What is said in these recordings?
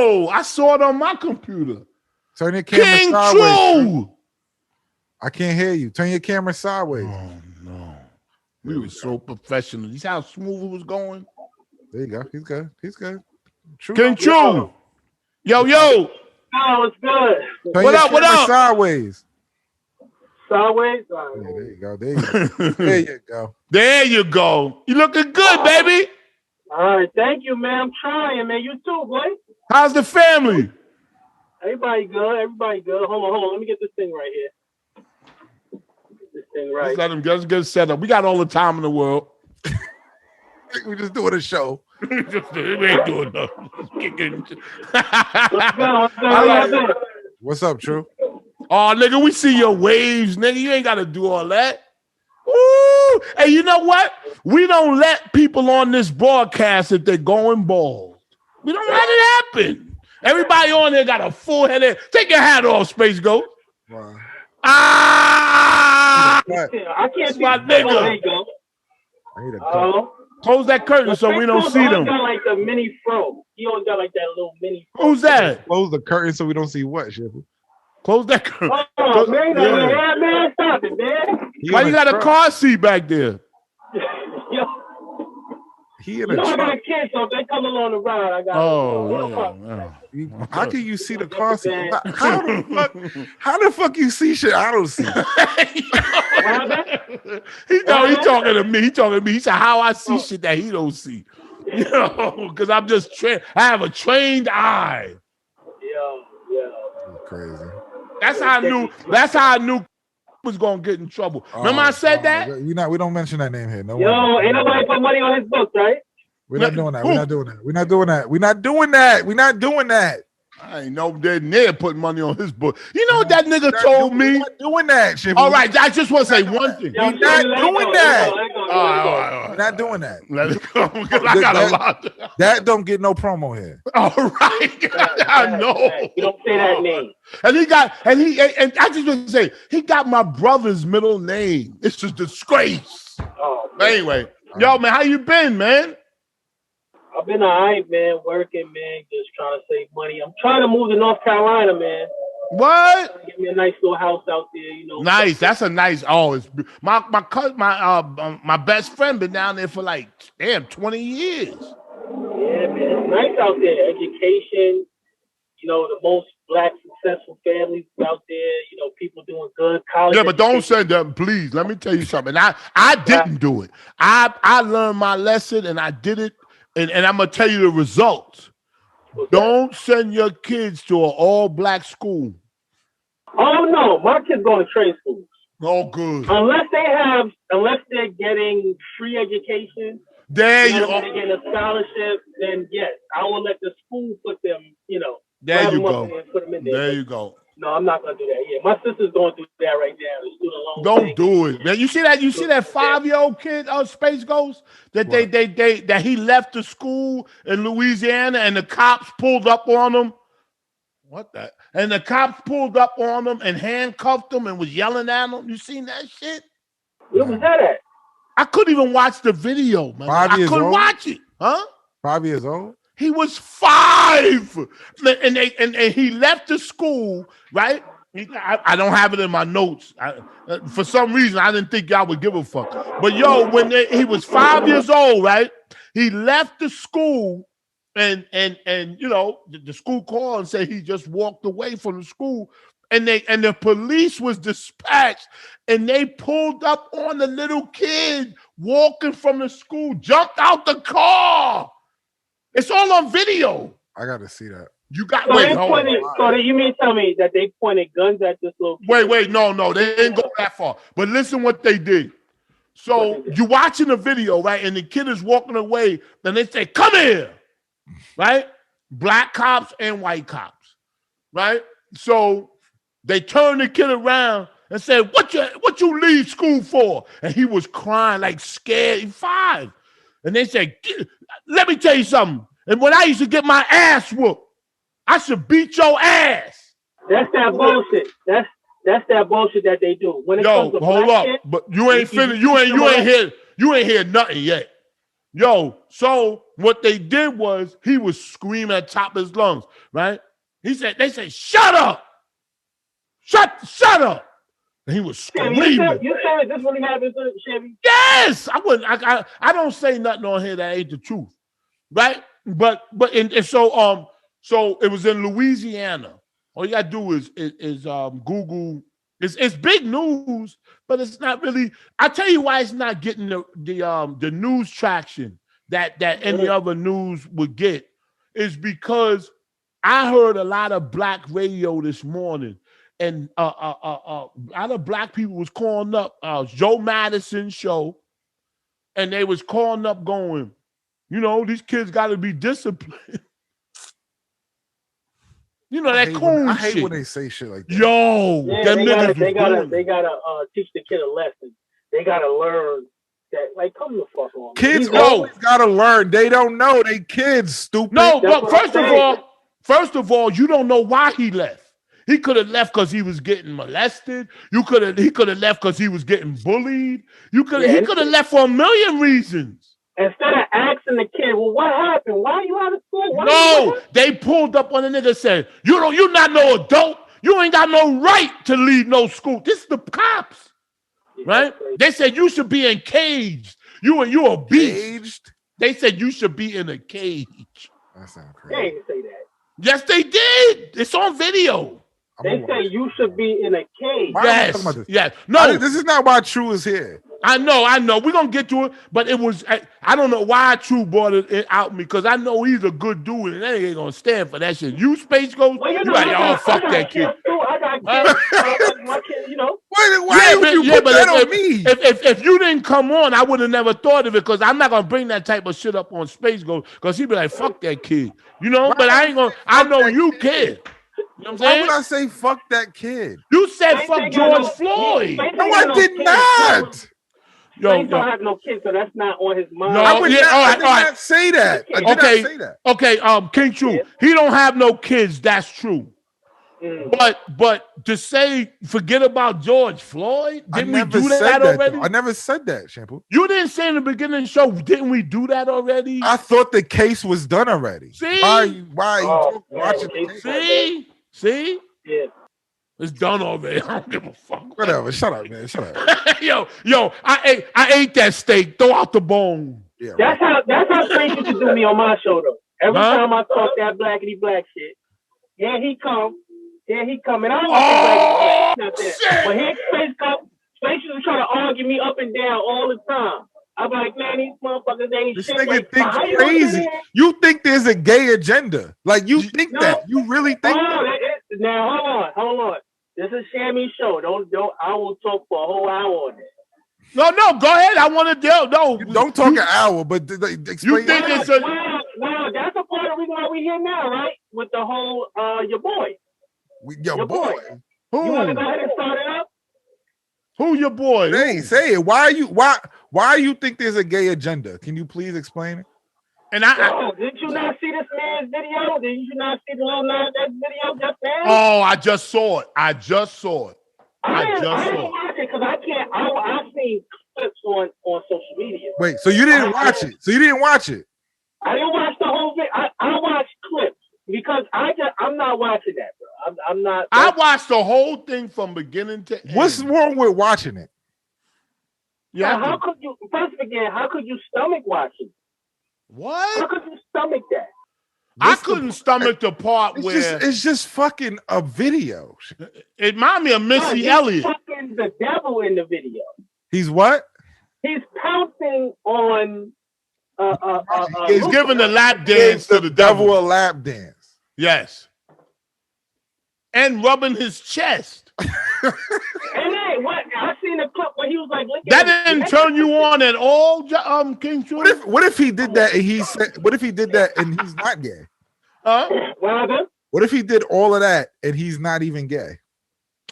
Yo, I saw it on my computer. Turn your camera King sideways. True. I can't hear you. Turn your camera sideways. Oh no. We were so professional. You see how smooth it was going? There you go. He's good. He's good. True. King True. Yo. Oh, it's good. Turn What your up? What camera up? Sideways. Sideways? Yeah, there you go. There you go. There you go. There you go. You looking good, baby. All right, thank you, man. I'm trying, man. You too, boy. How's the family? Everybody good. Everybody good. Hold on. Let me get this thing right here. Get this thing right. Just let him get set up. We got all the time in the world. We're just doing a show. We ain't doing nothing. What's up, True? Oh, nigga, we see your waves, nigga. You ain't got to do all that. Ooh. Hey, you know what? We don't let people on this broadcast if they're going bald. We don't let it happen. Everybody on there got a full head of. Take your hat off, Sp8Ghost. Wow. Ah! I can't see my the nigga. There you go. I need a cut. Close that curtain so we don't see them. He got like the mini fro. He always got like that little mini fro. Who's that? Close the curtain so we don't see what, Shampoo. Close that curtain. Oh, man, man, stop it, man. Why you got a car seat back there? Yo. He in You a know I got truck. a kid, so if they come along the ride, I got. How can you see the car seat? How the fuck you see shit I don't see? He talking to me. He talking to me. He said, "How I see shit that he don't see." Because I'm just I have a trained eye. Yeah. Crazy. That's how I knew was gonna get in trouble. Remember I said that? We don't mention that name here. No. Yo, ain't nobody put money on his books, right? We're not doing that. We're not doing that. We're not doing that. We're not doing that. We're not doing that. I ain't know they're near putting money on his book. You know what that nigga told me? We're not doing that, shit. All right, I just want to say one thing. We're not doing that. All We're not doing that. Let it go, because I got a lot. That don't get no promo here. All right, I know. You don't say that name. And I just want to say he got my brother's middle name. It's a disgrace. Oh, but anyway, yo, man, how you been, man? I've been all right, man. Working, man. Just trying to save money. I'm trying to move to North Carolina, man. What? Get me a nice little house out there, you know. Nice. That's a nice. Oh, it's my best friend been down there for like 20 years. Yeah, man. It's nice out there. Education. You know, the most black successful families out there. You know, people doing good. College. Yeah, but don't say that, please. Let me tell you something. I didn't do it. I learned my lesson and I did it. And I'm gonna tell you the results. Don't send your kids to an all-black school. Oh no, my kids going to trade schools. Oh, good. Unless they're getting free education. There you go. They're getting a scholarship, then yes, I will let the school put them. You know. There you go. Put them in there. There you go. No, I'm not gonna do that. Yeah, my sister's going through that right now. The student loan Don't thing. do it, man. You see that 5-year-old kid, Sp8Ghost, that he left the school in Louisiana and the cops pulled up on him. What the? And the cops pulled up on him and handcuffed him and was yelling at him. You seen that shit? Where was that at? I couldn't even watch the video, man. I couldn't watch it. Huh? 5 years old? He was 5, and he left the school, right? I don't have it in my notes. For some reason, I didn't think y'all would give a fuck. But yo, when he was 5 years old, right? He left the school, and you know the school called and said he just walked away from the school, and the police was dispatched, and they pulled up on the little kid walking from the school, jumped out the car. It's all on video. I got to see that. You got so you mean tell me that they pointed guns at this little kid? Wait, no, they didn't go that far. But listen what they did. So you're watching the video, right? And the kid is walking away, then they say, "Come here," right? Black cops and white cops, right? So they turn the kid around and said, "What you leave school for?" And he was crying, like scared. He's 5. And they said, "Let me tell you something. And when I used to get my ass whooped, I should beat your ass." That's that bullshit. That's that bullshit that they do. When it comes to hold up. But you ain't finished. You ain't hear nothing yet. Yo, so what they did was he was screaming at top of his lungs, right? They said, shut up. Shut up. And he was screaming. You said this really happened to Chevy? Yes. I don't say nothing on here that ain't the truth. Right? But so it was in Louisiana. All you gotta do is Google. It's big news, but it's not really. I tell you why it's not getting the news traction that any other news would get is because I heard a lot of black radio this morning, and a lot of black people was calling up Joe Madison's show, and they was calling up going, you know, these kids got to be disciplined. You know, that coon shit. I hate when they say shit like that. Yo, yeah, they gotta teach the kid a lesson. They gotta learn that, like, come the fuck on. Kids always gotta learn. They don't know. They kids, stupid. No, but first of all, you don't know why he left. He could have left because he was getting molested. He could have left because he was getting bullied. He could have left for a million reasons. Instead of asking the kid, well, what happened? Why are you out of school? No, they pulled up on the nigga and said, you're not no adult. You ain't got no right to leave no school. This is the cops, right? They said you should be encaged. You a beast. Caged? They said you should be in a cage. That sounds crazy. They didn't say that. Yes, they did. It's on video. They say you should be in a cage. Yes. No, this is not why True is here. I know. We're going to get to it, but it was, I don't know why True brought it out me, because I know he's a good dude, and they ain't going to stand for that shit. You Sp8Ghost, you like, fuck that kid. I got kids, my kids, you know. Why would you put that on me? If you didn't come on, I would have never thought of it, because I'm not going to bring that type of shit up on Sp8Ghost, because he'd be like, fuck that kid. You know, but I ain't going to, I know you care. You know what I'm saying? Why would I say fuck that kid? You said fuck George Floyd. No, I did not. Yo, don't have no kids, so that's not on his mind. No, I did not say that. I did not say that. Okay, King True. He don't have no kids. That's true. But to say forget about George Floyd, didn't we do that already? I never said that, Shampoo. You didn't say in the beginning of the show, didn't we do that already? I thought the case was done already. See? Why are you watching the case? See? Yeah. It's done already. I don't give a fuck. Whatever. Shut up, man. Shut up. yo, I ate that steak. Throw out the bone. Yeah, that's how Sp8 used to do me on my show though. Every time I talk that blackity black shit, he come, and I don't want to say blackity black. But here Sp8 come, Sp8 used to try to argue me up and down all the time. I'm like, man, these motherfuckers ain't this shit. Nigga like, thinks crazy. You think there's a gay agenda? Like you think that? You really think that? Now hold on. This is Shammy's show. Don't. I will talk for a whole hour on it. No, go ahead. I want to deal. No, don't talk an hour, but explain. You think it's a? Well, that's a part of the reason why we're here now, right? With the whole your boy. Your boy. Who? You want to go ahead and start it up? Who your boy? Say it. Why you think there's a gay agenda? Can you please explain it? And did you not see this man's video? Did you not see the little Nas video just now? Oh, I just saw it. I didn't watch it because I can't. I've seen clips on social media. Wait, so you didn't watch it? So you didn't watch it? I didn't watch the whole video. I watched clips because I'm not watching that, bro. I'm not. I watched the whole thing from beginning to end. What's wrong with watching it? Yeah. How could you? First again, how could you stomach watching? What? How could you stomach that? I couldn't stomach the part where it's just fucking a video. It reminded me of Missy Elliott. Fucking the devil in the video. He's what? He's pouncing on. He's giving the lap dance to the devil. A lap dance. Yes. And rubbing his chest. And hey, what? I seen a clip where he was like, that didn't turn you on at all, King True? What if he did that and he said? What if he did that and he's not gay? What if he did all of that and he's not even gay?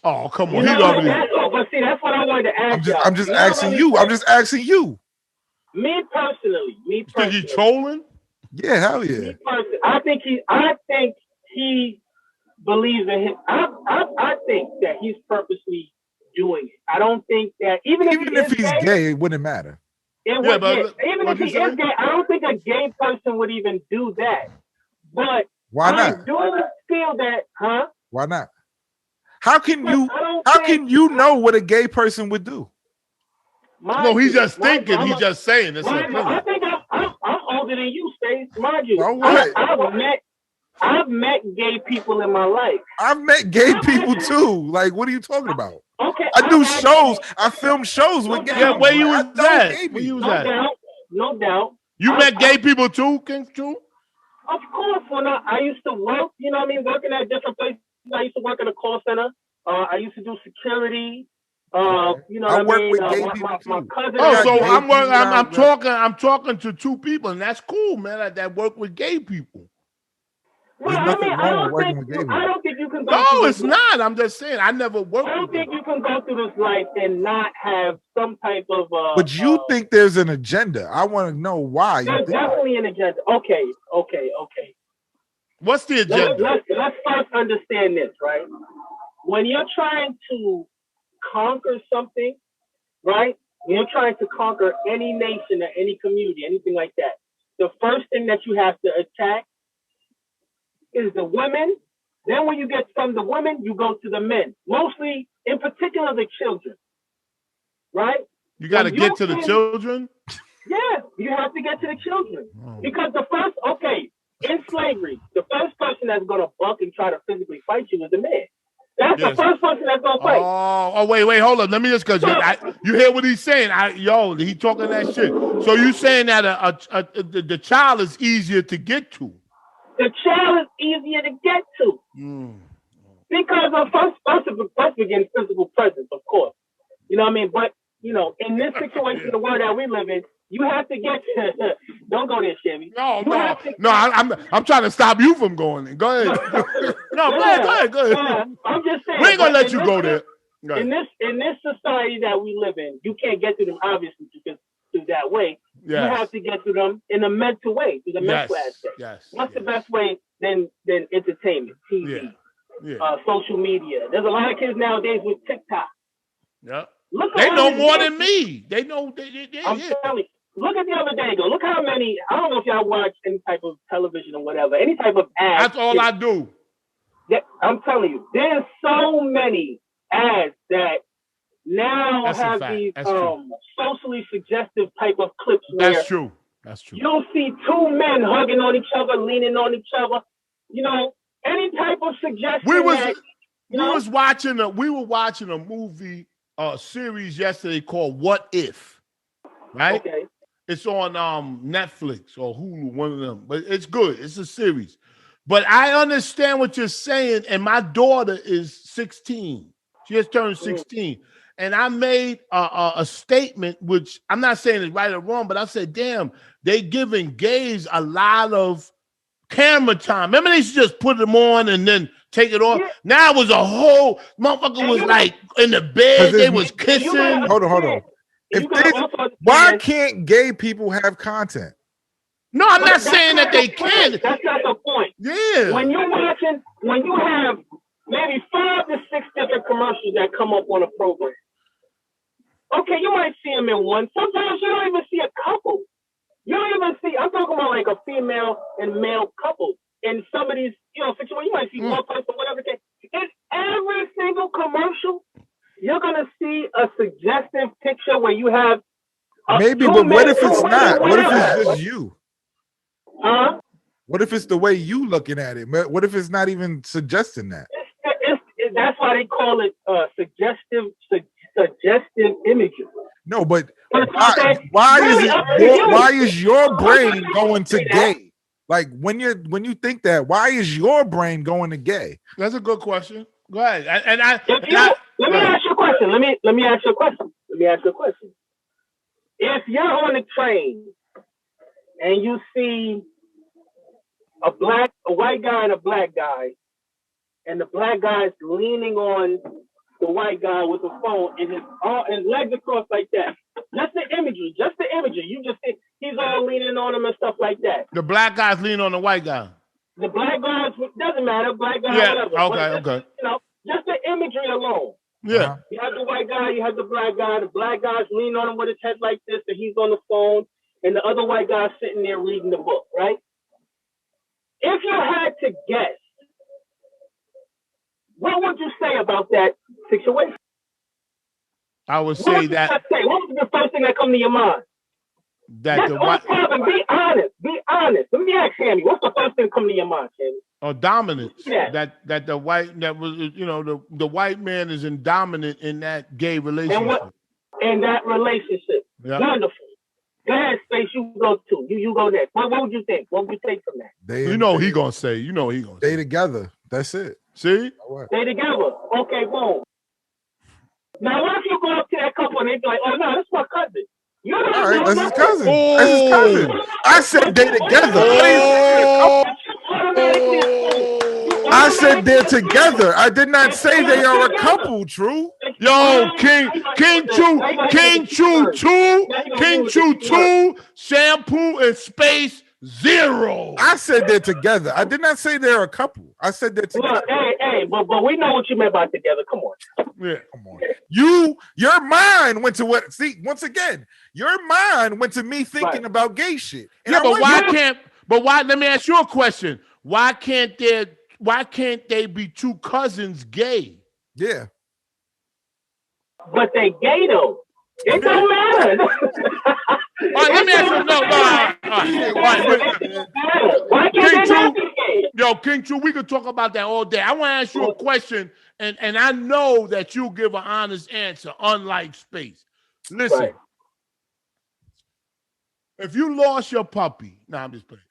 Oh, come on! But see, that's what I wanted to ask. I'm just asking you. I'm just asking you. Me personally. Think he trolling? Yeah, hell yeah. I think he believes in him. I think that he's purposely doing it. I don't think that even if he's gay, it wouldn't matter. Even if he is gay, I don't think a gay person would even do that. But why not? I do feel that, huh? Why not? How can you know what a gay person would do? No, he's just thinking. He's just saying. I think I'm older than you, Stace. Mind you, I've met gay people in my life. I've met gay people too. Like, what are you talking about? Okay, I do shows. I film shows with gay people. Where you was at? Where you was at? No doubt. You met gay people too, King True? Of course. When I used to work, you know what I mean, working at different places. I used to work in a call center. I used to do security. You know what I mean? With gay people my cousin. Oh, so I'm talking to two people, and that's cool, man. That work with gay people. Well, I don't think you can go. No, it's not. I'm just saying. I never worked. I don't think you can go through this life and not have some type of. But you think there's an agenda? I want to know why. There's definitely an agenda. Okay. What's the agenda? Let's first understand this, right? When you're trying to conquer something, right? When you're trying to conquer any nation or any community, anything like that, the first thing that you have to attack is the women. Then when you get from the women, you go to the men. Mostly, in particular, the children. Right? You got to get to the children? Yeah, you have to get to the children. Because in slavery, the first person that's going to buck and try to physically fight you is the man. That's the first person that's going to fight. Oh, wait, hold up. Let me just, because you hear what he's saying. He talking that shit. So you saying that the child is easier to get to? The child is easier to get to. Because of first begins physical presence, of course. You know what I mean? But, in this situation, the world that we live in, you have to get to, don't go there, Chevy. No, I'm trying to stop you from going there. Go ahead. Go ahead. I'm just saying. We ain't gonna let you go there. In this society that we live in, you can't get to them obviously through that way. Yes. You have to get to them in a mental way, through the mental aspect. Yes. What's the best way than entertainment, TV, social media? There's a lot of kids nowadays with TikTok. Yeah. They know more than me. They know. I'm telling you. Look at the other day. Look how many. I don't know if y'all watch any type of television or whatever. Any type of ads. That's all I do. Yeah, I'm telling you. There's so many ads that now have these socially suggestive type of clips. That's true. You'll see two men hugging on each other, leaning on each other. Any type of suggestion. We were watching a movie series yesterday called What If. Right? Okay. It's on Netflix or Hulu, one of them. But it's good. It's a series. But I understand what you're saying, and my daughter is 16. She just turned 16. And I made a statement, which I'm not saying is right or wrong, but I said, damn, they giving gays a lot of camera time. Remember they used to just put them on and then take it off? Yeah. Now it was a whole motherfucker was like in the bed, they was kissing. Hold on. Why can't gay people have content? No, I'm not saying that they can. That's not the point. Yeah. When you have maybe 5 to 6 different commercials that come up on a program. Okay, you might see them in one. Sometimes you don't even see a couple. You don't even see, I'm talking about like a female and male couple. In some of these, situations, you might see one person, whatever. In every single commercial, you're going to see a suggestive picture where you have maybe, but what if it's not? What if it's just you? Huh? What if it's the way you looking at it? What if it's not even suggesting that? That's why they call it suggestive imagery. No, but why is your brain going to gay? Like when you think that, why is your brain going to gay? That's a good question. Go ahead. Let me ask you a question. Let me ask you a question. If you're on a train and you see a white guy and a black guy, and the black guy is leaning on the white guy with the phone and his legs across like that. Just the imagery. You just think he's all leaning on him and stuff like that. The black guy's leaning on the white guy. The black guy doesn't matter. Black guy, whatever. Okay. Just the imagery alone. Yeah. You have the white guy, you have the black guy. The black guy's leaning on him with his head like this, and he's on the phone, and the other white guy's sitting there reading the book, right? If you had to guess, what would you say about that situation? I would say that. What was the first thing that come to your mind? That the white. Be honest. Be honest. Let me ask Sammy. What's the first thing that come to your mind, Sammy? Or dominance. Yeah. That the white the white man is dominant in that gay relationship. In that relationship. Yep. Wonderful. Go ahead, Space. You go too. You go next. What would you think? What would you take from that? He gonna say. Stay together. That's it. See? Stay together. Okay, boom. Now, what if you go up to that couple and they be like, "Oh no, this is my cousin." You know, all right, that's his cousin. Oh. That's his cousin. I said they together. I said they're together. I did not say they are a couple, True. Yo, King Chu 2, Shampoo and Space 0. I said they're together. I did not say they're a couple. I said they're together. Hey, but we know what you meant by together. Come on. Yeah, come on. Your mind went to what? See, once again, your mind went to me thinking about gay shit. And but why? Let me ask you a question. Why can't they be two cousins gay? Yeah. But they gay though. It don't matter. All right, let me ask you. King True, we could talk about that all day. I want to ask you a question, and I know that you'll give an honest answer, unlike Space. Listen, right. If you lost your puppy, I'm just playing.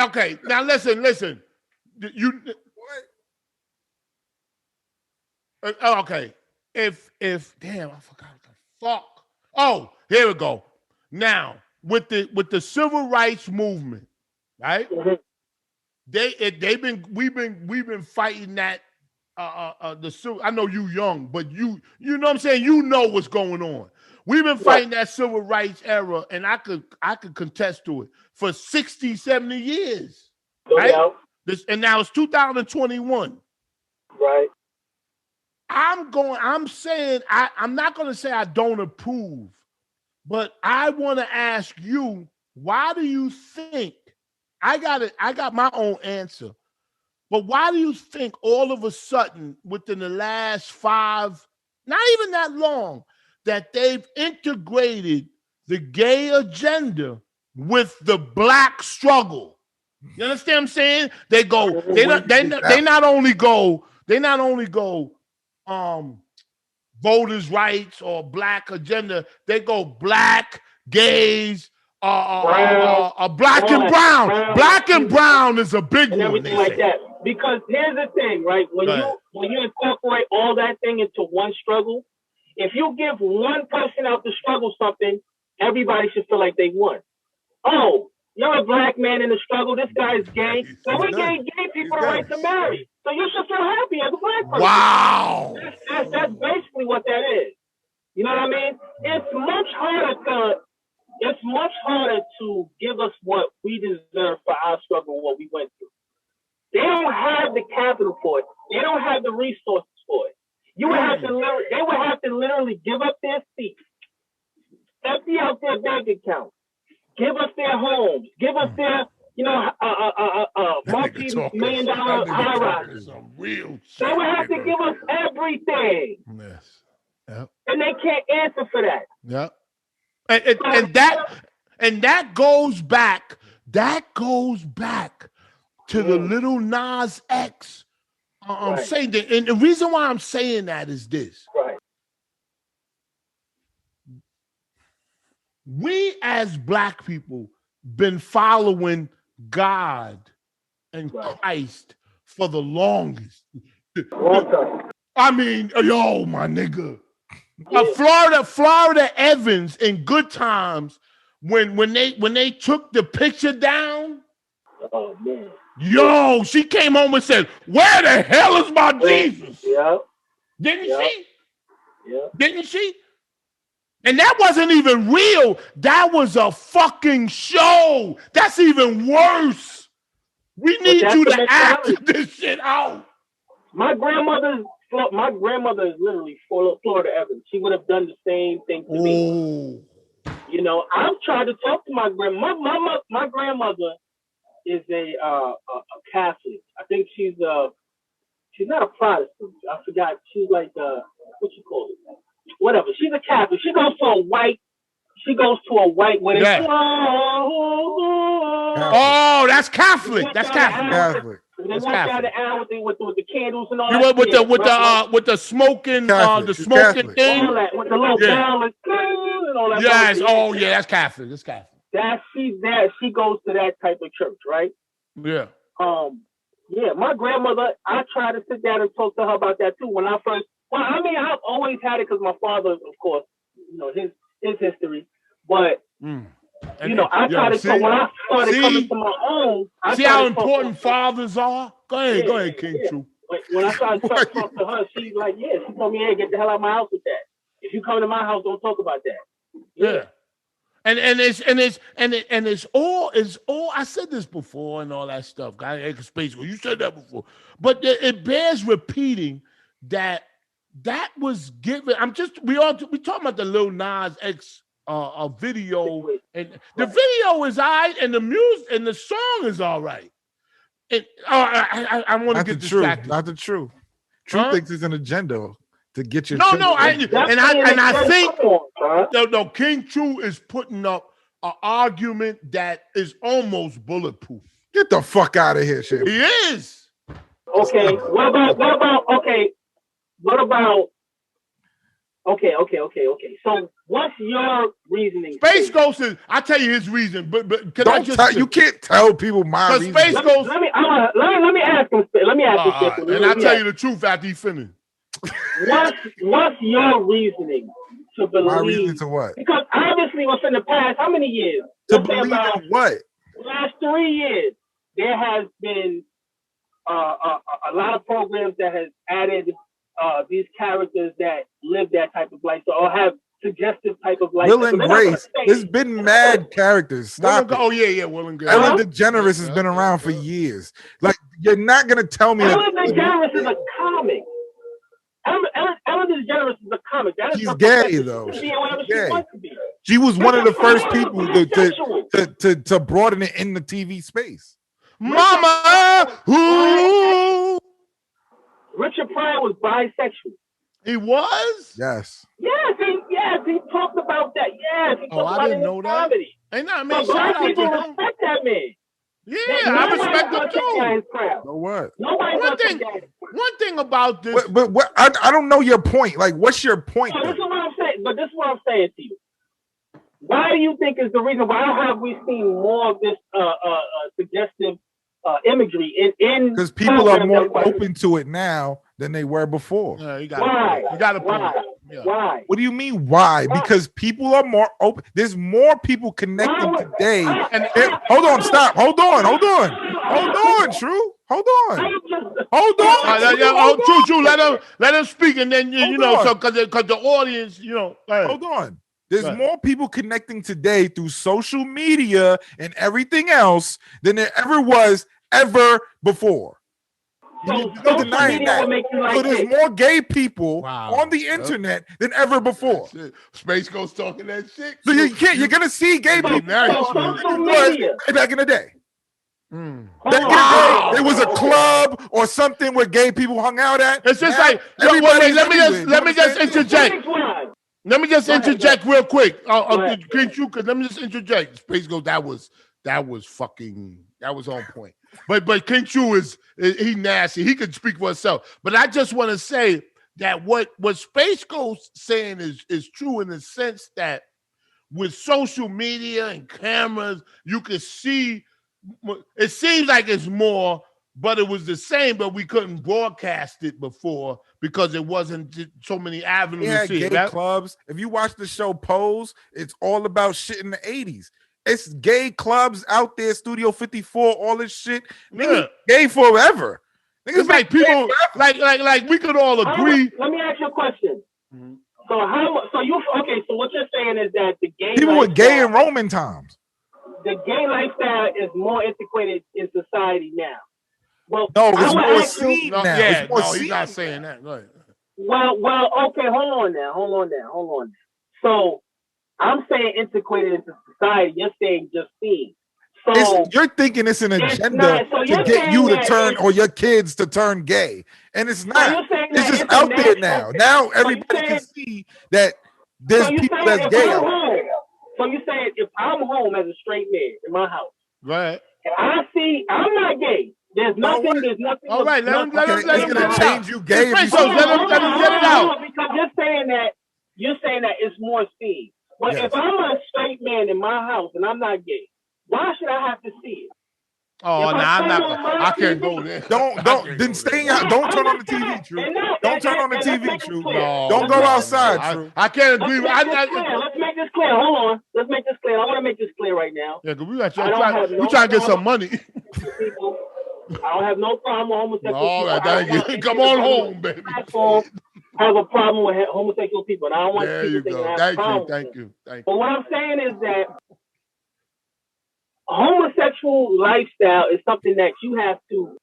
Okay, now listen. You what? Okay. If damn, I forgot what the fuck. Oh, here we go. Now with the civil rights movement, right? Mm-hmm. We've been fighting that. I know you young, but you know what I'm saying. You know what's going on. We've been fighting that civil rights era, and I could contest to it for 60, 70 years, right? And now it's 2021, right? I'm not going to say I don't approve, but I want to ask you, why do you think I got my own answer, but why do you think all of a sudden within the last 5, not even that long, that they've integrated the gay agenda with the black struggle? You understand what I'm saying? They not only go voters' rights or black agenda. They go black, gays, black and brown. Black and brown is a big one. Everything like that. Because here's the thing, right? When you incorporate all that thing into one struggle, if you give one person out the struggle something, everybody should feel like they won. Oh, you're a black man in the struggle. This guy's gay. So we gave gay people the right to marry. So you should feel happy as a black person. Wow. That's basically what that is. You know what I mean? It's much harder to give us what we deserve for our struggle, what we went through. They don't have the capital for it. They don't have the resources for it. They would have to literally give up their seat, empty out their bank account, give us their homes, give us their, multi-million-dollar high rise. They would have to give us everything. Yes. Yep. And they can't answer for that. Yep. And that goes back to the little Nas X. I'm saying that, and the reason why I'm saying that is this. Right. We as black people been following God and Christ for the longest. I mean, yo, my nigga. Florida Evans in Good Times, when they took the picture down. Oh man. Yo, she came home and said, "Where the hell is my Jesus?" Yeah. Didn't she? Yeah. Didn't she? And that wasn't even real. That was a fucking show. That's even worse. We need you to act this shit out. My grandmother's my grandmother is literally Florida Evans. She would have done the same thing to me. You know, I've tried to talk to my grandma. My grandmother is a Catholic. I think she's not a Protestant. I forgot. She's like what you call it? Whatever. She's a Catholic. She goes to a white wedding. Yeah. Oh, that's Catholic. That's Catholic. They walk down the aisle with the candles and all that. With the smoking Catholic. smoking thing. All that with the little bell and all that. Yes. Oh yeah, that's Catholic. That's Catholic. She goes to that type of church, right? Yeah. Yeah, my grandmother, I tried to sit down and talk to her about that too. When I first, I've always had it because my father, of course, you know, his history. But, you know, I tried to talk, when I started coming to my own. See how important fathers are? Go ahead, King True. When I started to talk to her, she's like, she told me, hey, get the hell out of my house with that. If you come to my house, don't talk about that. Yeah. And it's all I said this before and all that stuff. Space, you said that before. But it bears repeating that was given. We talking about the Lil Nas X video, and the video is all right, and the music and the song is all right. I want to get distracted. Not the truth. True thinks it's an agenda to get your. I think King True is putting up an argument that is almost bulletproof. Get the fuck out of here, shit. He is. Okay. What about? Okay. So, what's your reasoning? Sp8Ghost is. I'll tell you his reason, but you can't tell people my reason. Sp8Ghost. Let me ask him. Let me ask this. And I'll tell you the truth after he finished. What's your reasoning to believe? My reason to what? Because obviously, within the past, how many years? To believe in what? The last 3 years, there has been a lot of programs that has added these characters that live that type of life, or have suggestive type of life. Will and Grace. There's been mad characters. Stop. Oh yeah, Will and Grace. Ellen DeGeneres has been around for years. Like, you're not gonna tell me. Ellen DeGeneres is a comic. Ellen DeGeneres is a comic. She's gay though. She was one of the first people to broaden it in the TV space. Mama, who? Richard Pryor was bisexual. He was? Yes. Yes, he talked about that. Yes, he talked about I didn't know that. Ain't that man? Black people respect that man. Yeah, I respect him too. Know what? One thing about this, but what I don't know your point. Like, what's your point? This is what I'm saying. But this is what I'm saying to you. Why do you think is the reason? Why have we seen more of this suggestive imagery in? Because people are more open to it now than they were before. You got a point. Why? What do you mean why? Because people are more open. There's more people connecting today. Hold on, stop. Hold on, True. Hold on. True. Let him speak, and then you know, so because the audience, you know. Hold on. There's more people connecting today through social media and everything else than there ever was before. So, no denying that. So there's more gay people on the internet than ever before. Sp8Ghost talking that shit. So you're gonna see gay people back in the day. It was a club or something where gay people hung out at. It's just like let me just interject. Let me just interject real quick. Because let me just interject. Sp8Ghost, that was on point. But King True he nasty. He could speak for himself. But I just want to say that what Sp8Ghost saying is true in the sense that with social media and cameras, you can see. It seems like it's more, but it was the same. But we couldn't broadcast it before because it wasn't so many avenues. Yeah, gay clubs. If you watch the show Pose, it's all about shit in the 80s. It's gay clubs out there, Studio 54, all this shit. Niggas gay forever. Niggas it's like people like we could all agree. Let me ask you a question. Mm-hmm. So so what you're saying is that the gay people were gay in Roman times. The gay lifestyle is more antiquated in society now. Well, no, it's more seen now. He's not saying that. Go ahead. Well, okay, hold on now. So I'm saying integrated into society. You're saying just seen. So you're thinking it's an agenda to get you to turn or your kids to turn gay, and it's not. It's just out there now. Now everybody can see that there's people that's gay out there. So you saying if I'm home as a straight man in my house, right? And I see I'm not gay. There's nothing. All right, let him it's gonna change you gay. Let him get it out. Because you're saying that it's more seen. But if I'm a straight man in my house and I'm not gay, why should I have to see it? Oh, no, I'm not. I can't go there. Then stay out. Don't turn on the TV, True. Don't turn on the TV, True. No, don't go outside, True. I can't agree. Let's make this clear. Hold on. Let's make this clear. I want to make this clear right now. Yeah, because we trying to get some money. People, I don't have no problem with homosexual all people. Right, thank you. Come on home, baby. I have a problem with homosexual people, and I don't want there people you thinking go. I have a problem. Thank you. But what I'm saying is that homosexual lifestyle is something that you have to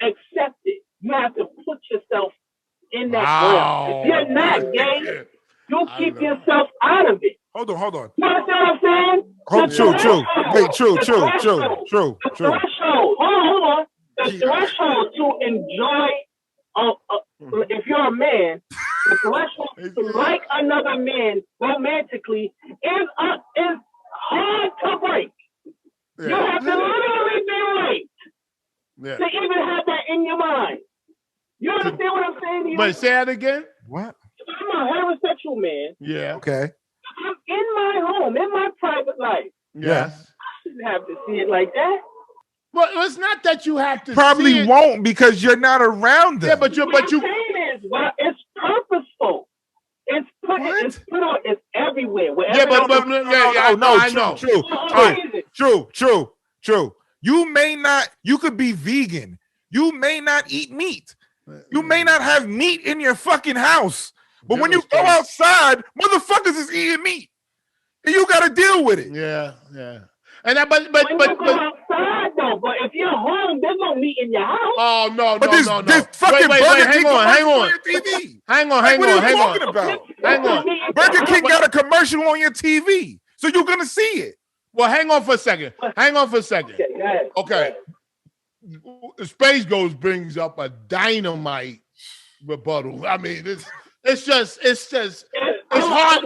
accept it. You have to put yourself in that realm. If you're not gay, you keep yourself out of it. Hold on. You understand what I'm saying? True. Wait, true. Hold on. The threshold to enjoy, if you're a man, the threshold to like another man romantically is hard to break. Yeah. You have to literally be raped to even have that in your mind. You understand what I'm saying to you? But say that again. What? I'm a heterosexual man. Yeah. Okay. I'm in my home, in my private life. Yes. I shouldn't have to see it like that. Well, it's not that you have to. Probably see it. Won't because you're not around them. Yeah, but you. It's purposeful. It's everywhere. True. You could be vegan. You may not eat meat. You may not have meat in your fucking house. But when you go outside, motherfuckers is eating meat. And you gotta deal with it. Yeah. And but outside though, but if you're home, there's no meat in your house. Oh no. This fucking Burger King hang on. What are you talking about? Hang on. Burger King got a commercial on your TV, so you're gonna see it. Well, hang on for a second. Okay. Sp8Ghost brings up a dynamite rebuttal. I mean, it's hard.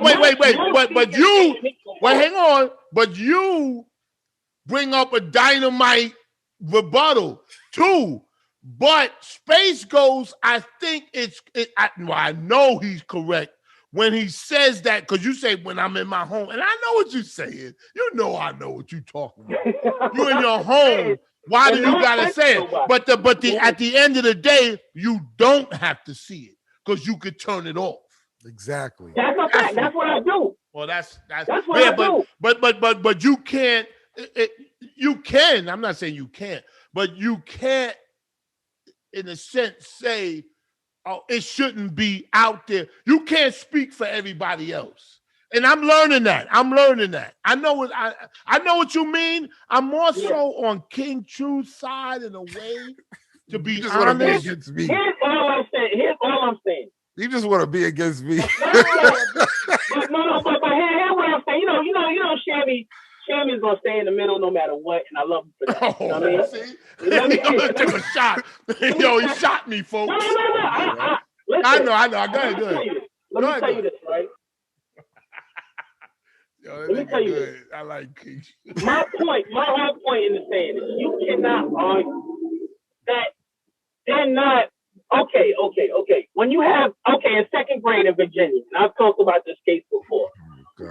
But you bring up a dynamite rebuttal too. But Sp8Ghost, I think I know he's correct when he says that, because you say when I'm in my home, and I know what you're saying. You know I know what you're talking about. You in your home. Why do you gotta say it? But at the end of the day, you don't have to see it because you could turn it off. Exactly. That's a fact. That's what I do. Well, that's what I do. But you can't. You can. I'm not saying you can't, but you can't, in a sense, say, "Oh, it shouldn't be out there." You can't speak for everybody else. And I'm learning that. I know what you mean. I'm more so on King Truth's side in a way, to be honest. Against me. Here's all I'm saying. You just want to be against me. But here's what I'm saying. You know, Shammy's gonna stay in the middle no matter what, and I love him for that. You know what I mean? See? Let me take a shot. Yo, he shot me, folks. No. I know. Go ahead. Let me tell you this, right? Yo, let me tell you this. I like King. My whole point in the saying is you cannot argue that they're not okay. When you have in second grade in Virginia, and I've talked about this case before.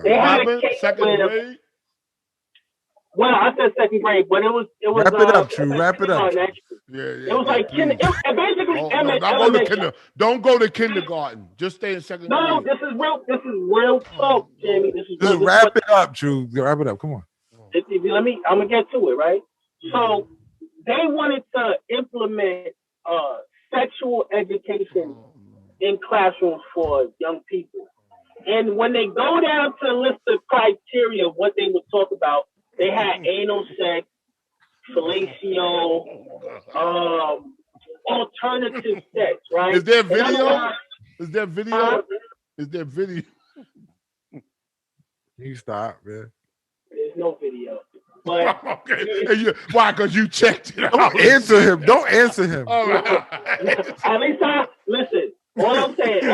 They had a case second grade. Well, I said second grade, but it was. Wrap it up, True. Wrap it up. Yeah. It was like basically. Don't go to kindergarten. Just stay in second grade. No, this is real talk, Jamie. Just wrap it up, True. Wrap it up. Come on. I'm gonna get to it, right? So they wanted to implement sexual education in classrooms for young people, and when they go down to the list of criteria of what they would talk about, they had anal sex, fellatio, alternative sex, right? Is there video? Is there video? Is there video? You stop, man. There's no video. But okay. Why? Because you checked it out. Don't answer him. Don't answer him. All right. At least listen. All I'm saying is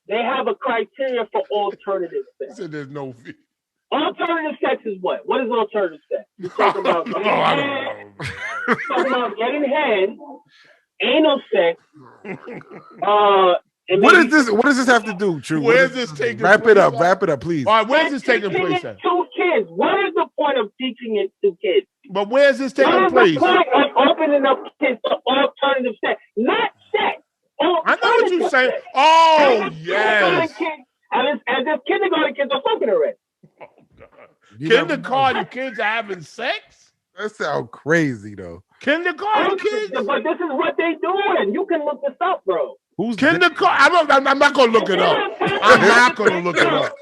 they have a criteria for alternative sex. So there's no video. Alternative sex is what? What is alternative sex? You're talking about getting head, anal sex. What is this? What does this have to do, True? Where's this taking place? Wrap it up. Wrap it up, please. All right, where's this taking place at? To kids. What is the point of teaching it to kids? But where's this taking place? What is the point of opening up kids to alternative sex? Not sex. I know what you're saying. Oh, yes. As if kindergarten kids are fucking already. Oh, God. Kindergarten kids are having sex? That sounds crazy, though. Kindergarten kids? But this is what they doing. You can look this up, bro. Who's kindergarten? I'm not going to look it up. I'm not going to look it up.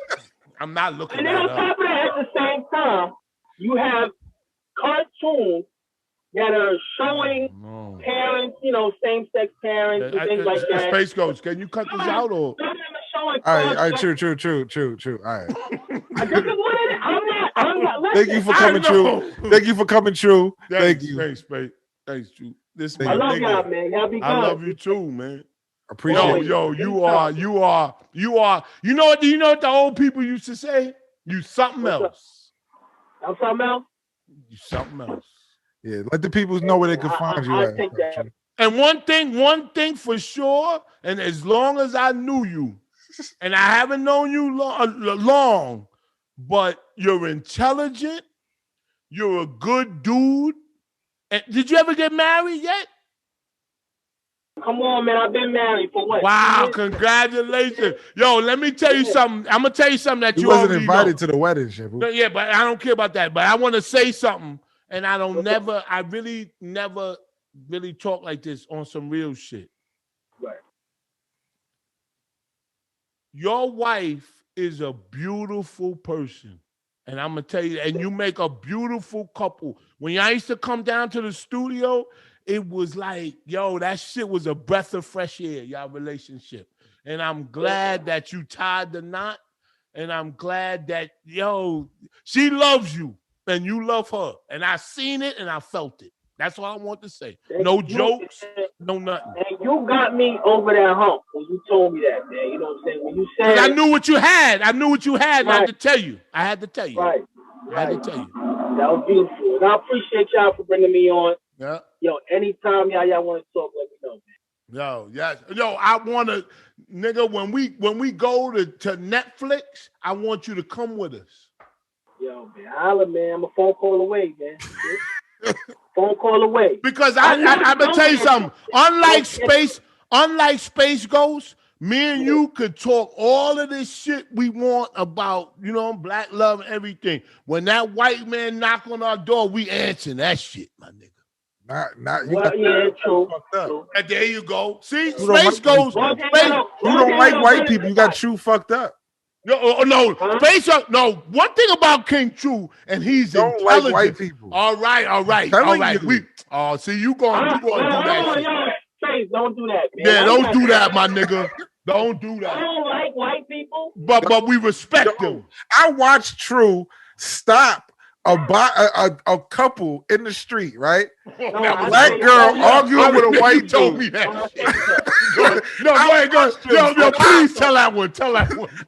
I'm not looking and it then on up. top of that, at the same time, you have cartoons that are showing parents, same-sex parents and things like that. Sp8Ghost, can you cut this out or? All right, true. All right. This is what it is. I'm not. Thank you for coming, True. Thank you for coming, True. Thank you. Thanks, Spade. Thanks, True. I love y'all, man. Y'all be good. I love you too, man. Appreciate you are. You know what the old people used to say? You something else. I'm something else? You something else. Yeah, let the people know where they can find you at. Take that. And one thing for sure, and as long as I knew you, and I haven't known you long, but you're intelligent, you're a good dude. And did you ever get married yet? Come on, man. I've been married for what? Wow, congratulations. Yo, let me tell you something. I'm going to tell you something that you wasn't already invited know. to the wedding, Shampoo. No, yeah, but I don't care about that. But I want to say something, and I really never really talk like this on some real shit. Right. Your wife is a beautiful person. And I'm going to tell you, and you make a beautiful couple. When I used to come down to the studio, it was like, yo, that shit was a breath of fresh air, y'all relationship. And I'm glad that you tied the knot. And I'm glad that, yo, she loves you and you love her. And I seen it and I felt it. That's all I want to say. No jokes, no nothing. And you got me over that hump when you told me that, man. You know what I'm saying? When you said, I knew what you had. I knew what you had. Right. I had to tell you. I had to tell you. Right. I had to tell you. That was beautiful. And I appreciate y'all for bringing me on. Yeah. Yo, anytime y'all want to talk, let me know, man. Yo, yes. Yo, I want to, nigga, when we go to Netflix, I want you to come with us. Yo, man, holla, man. I'm a phone call away, man. Phone call away. Because I'm gonna tell you something. Unlike Sp8Ghost, me and you could talk all of this shit we want about, black love and everything. When that white man knock on our door, we answer that shit, my nigga. True. And there you go. See, Sp8Ghost. You don't like white people. You got True fucked up. No. One thing about King True, and he's intelligent. Like white people. All right. See, you going to do that shit. Please, don't do that, man. Yeah, don't do that, my nigga. Don't do that. I don't like white people. But we respect them. I watched True stop a couple in the street, right? Black girl arguing with a white dude. Told me that. Yo, please tell that one.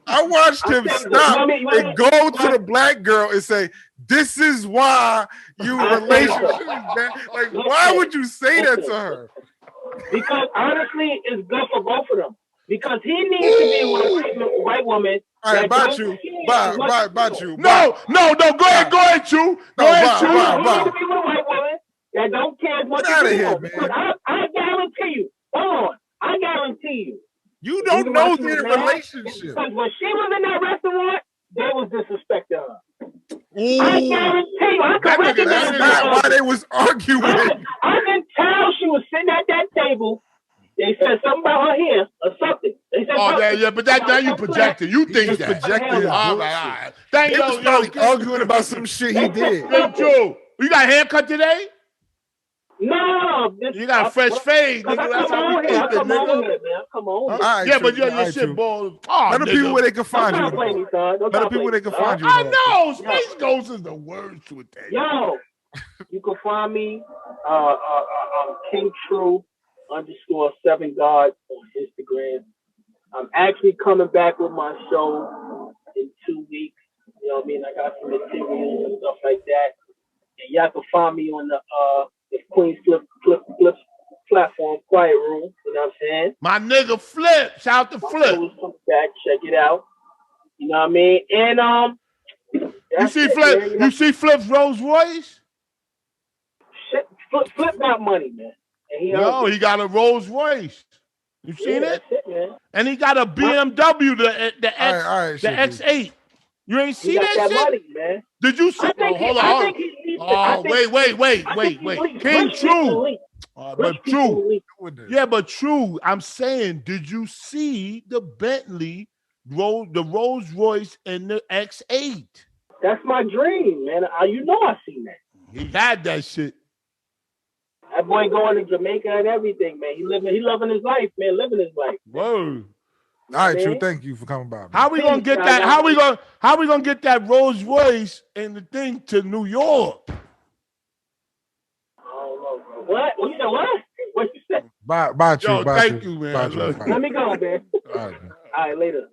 I watched him stop and go to the black girl and say, "This is why you relationship, man." Like, why would you say that to her? Because honestly, it's good for both of them. Because he needs to be with a white woman. All right, bye, True. Bye. No, go ahead, True. Go ahead, True. He needs to be with a white woman that don't care as much as you. Get out of here, man. I guarantee you. Hold on. I guarantee you. You don't know their relationship. Because when she was in that restaurant, they was disrespecting her. Ooh. I guarantee you. I can recognize that's not why they was arguing. I can tell she was sitting at that table. They said something about her hair or something. They said but that now you projected. You think that. Projected. All right. Thank you. They was arguing about some shit he did. Hey, Joe, you got a haircut today? No. no. You got fresh fade, nigga. That's how we keep it, Come on nigga. here, man. Come on. Huh? Yeah, but your shit balls. Oh, Let the people where they can find you. Let the people where they can find you. I know. Space Ghost is the worst with that. Yo, you can find me King True _7 God on Instagram. I'm actually coming back with my show in 2 weeks. You know what I mean? I got some material and stuff like that. And y'all can find me on the Queen's Flip platform, Quiet Room. You know what I'm saying? My nigga Flip. Shout out to Flip. Come back, check it out. You know what I mean? And you see Flip? Man, you see Flip's Rolls Royce? Shit, Flip got money, man. And he got a Rolls Royce. You seen it? Man. And he got a BMW, the X8. You ain't see that shit? Money, man. Did you see? Hold on. Wait. King True. But True. Yeah, but True. I'm saying, did you see the Bentley, the Rolls Royce, and the X8? That's my dream, man. You know I seen that. He had that shit. That boy going to Jamaica and everything, man. He loving his life, man. Living his life. Whoa. All right, True. Thank you for coming by. Man. How we gonna get that? How we gonna get that Rolls Royce and the thing to New York? I don't know, bro. What? You said what? What you said? Bye, True. Yo, thank you, man. Bye, True. Let me go, man. All right, man. All right, later.